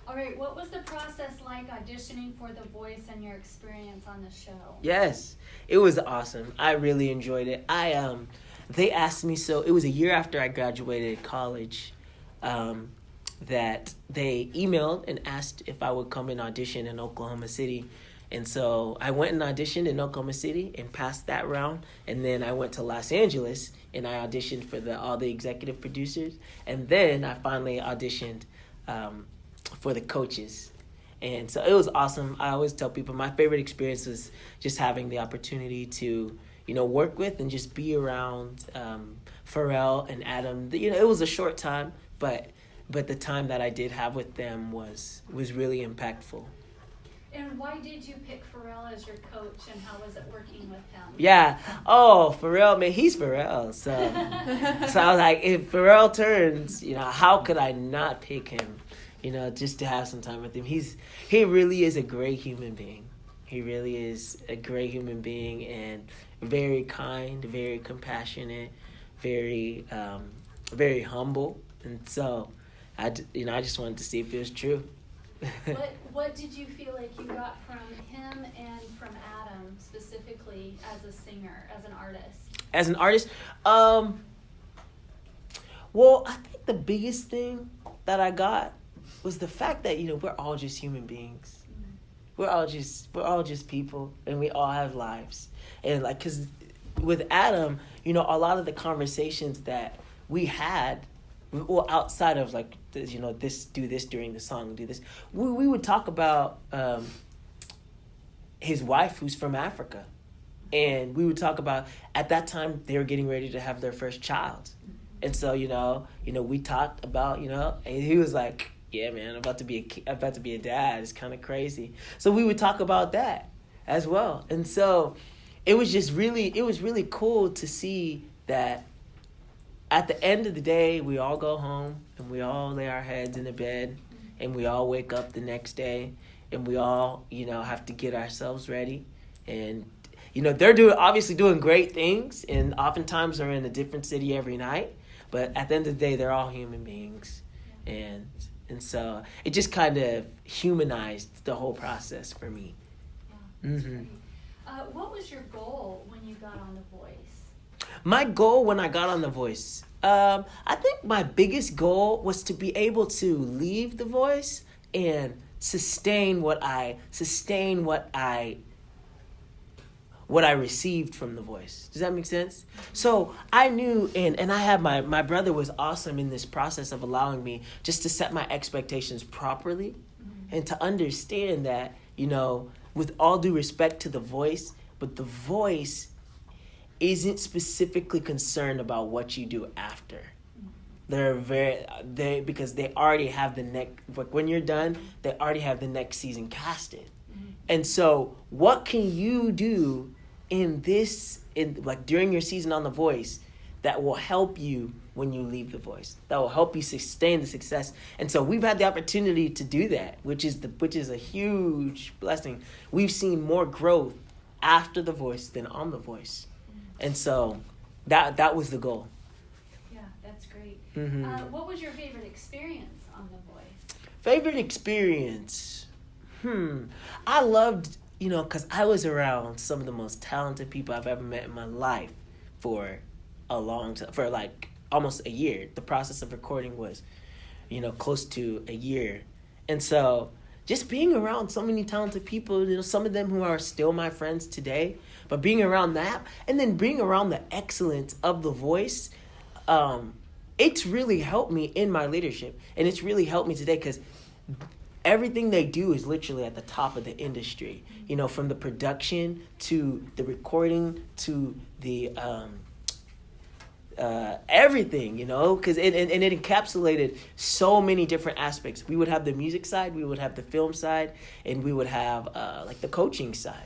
All right, what was the process like auditioning for The Voice and your experience on the show? Yes, it was awesome. I really enjoyed it. They asked me, so it was a year after I graduated college, that they emailed and asked if I would come and audition in Oklahoma City. And so I went and auditioned in Oklahoma City and passed that round. And then I went to Los Angeles and I auditioned for all the executive producers. And then I finally auditioned for the coaches. And so it was awesome. I always tell people my favorite experience was just having the opportunity to, work with and just be around Pharrell and Adam. It was a short time, but the time that I did have with them was really impactful. And why did you pick Pharrell as your coach, and how was it working with him? Yeah. Oh, Pharrell, man, he's Pharrell. So I was like, if Pharrell turns, how could I not pick him? Just to have some time with him. He really is a great human being. He really is a great human being and very kind, very compassionate, very very humble. And so I just wanted to see if it was true. What did you feel like you got from him and from Adam specifically as a singer, as an artist? As an artist, well, I think the biggest thing that I got was the fact that we're all just human beings. Mm-hmm. We're all just people, and we all have lives. And cause with Adam, a lot of the conversations that we had, well, outside of this, do this during the song, do this, we would talk about his wife who's from Africa. And we would talk about, at that time, they were getting ready to have their first child. And so, we talked about, and he was like, yeah, man, I'm about to be a dad. It's kind of crazy. So we would talk about that as well. And so it was really cool to see that at the end of the day, we all go home and we all lay our heads in the bed and we all wake up the next day and we all, have to get ourselves ready. And, they're obviously doing great things and oftentimes are in a different city every night. But at the end of the day, they're all human beings. And so it just kind of humanized the whole process for me. Yeah, mm-hmm. What was your goal when you got on The Voice? My goal when I got on The Voice, I think my biggest goal was to be able to leave The Voice and sustain what I received from The Voice. Does that make sense? So I knew, and I had my brother was awesome in this process of allowing me just to set my expectations properly and to understand that, with all due respect to The Voice, but The Voice isn't specifically concerned about what you do after. Because they already have the next, when you're done, they already have the next season casted. And so what can you do during your season on The Voice that will help you when you leave The Voice, that will help you sustain the success? And so we've had the opportunity to do that, which is a huge blessing. We've seen more growth after The Voice than on The Voice. And so that was the goal. Yeah, that's great. Mm-hmm. What was your favorite experience on The Voice? Favorite experience? I loved, because I was around some of the most talented people I've ever met in my life for a long time, for almost a year. The process of recording was, close to a year. And so just being around so many talented people, some of them who are still my friends today, but being around that and then being around the excellence of The Voice, it's really helped me in my leadership. And it's really helped me today because everything they do is literally at the top of the industry, from the production to the recording to the everything, because it encapsulated so many different aspects. We would have the music side, we would have the film side, and we would have the coaching side.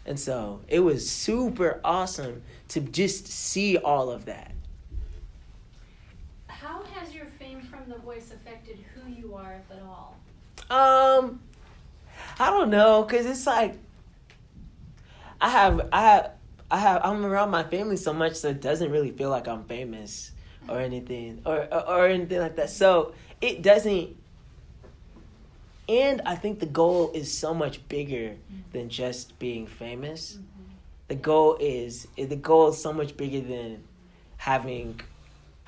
And so it was super awesome to just see all of that. How has your fame from The Voice affected who you are, if at all? I don't know, cause it's I'm around my family so much, so it doesn't really feel like I'm famous or anything or anything like that. So it doesn't. And I think the goal is so much bigger than just being famous. The goal is so much bigger than having,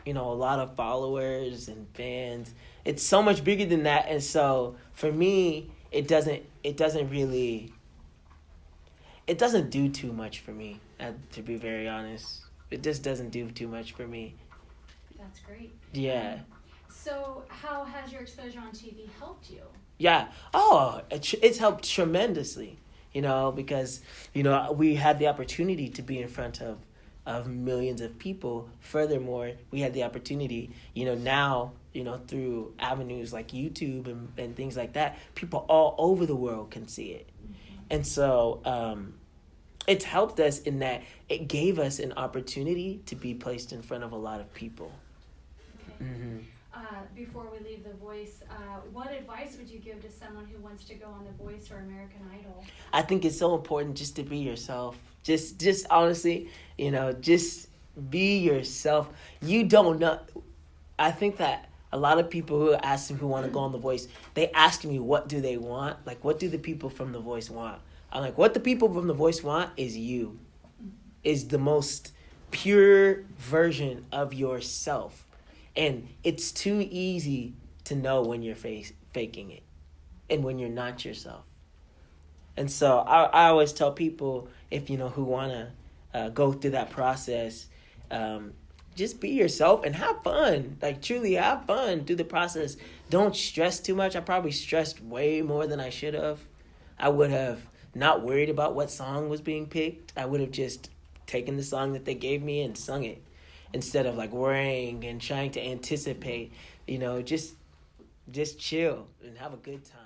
a lot of followers and fans. It's so much bigger than that. And so for me, it doesn't do too much for me, to be very honest. It just doesn't do too much for me. That's great. Yeah. So how has your exposure on TV helped you? Yeah. Oh, it's helped tremendously, because, we had the opportunity to be in front of millions of people. Furthermore, we had the opportunity, now, through avenues like YouTube and things like that, people all over the world can see it. And so it's helped us in that it gave us an opportunity to be placed in front of a lot of people. Okay. Before we leave The Voice, what advice would you give to someone who wants to go on The Voice or American Idol? I think it's so important just to be yourself. Just honestly, just be yourself. You don't know. I think that a lot of people who ask me who want to go on The Voice, they ask me what do they want? Like, what do the people from The Voice want? I'm like, what the people from The Voice want is you. Is the most pure version of yourself. And it's too easy to know when you're faking it and when you're not yourself. And so I always tell people, if who want to go through that process, just be yourself and have fun. Like, truly have fun. Do the process. Don't stress too much. I probably stressed way more than I should have. I would have not worried about what song was being picked. I would have just taken the song that they gave me and sung it, instead of like worrying and trying to anticipate. Just chill and have a good time.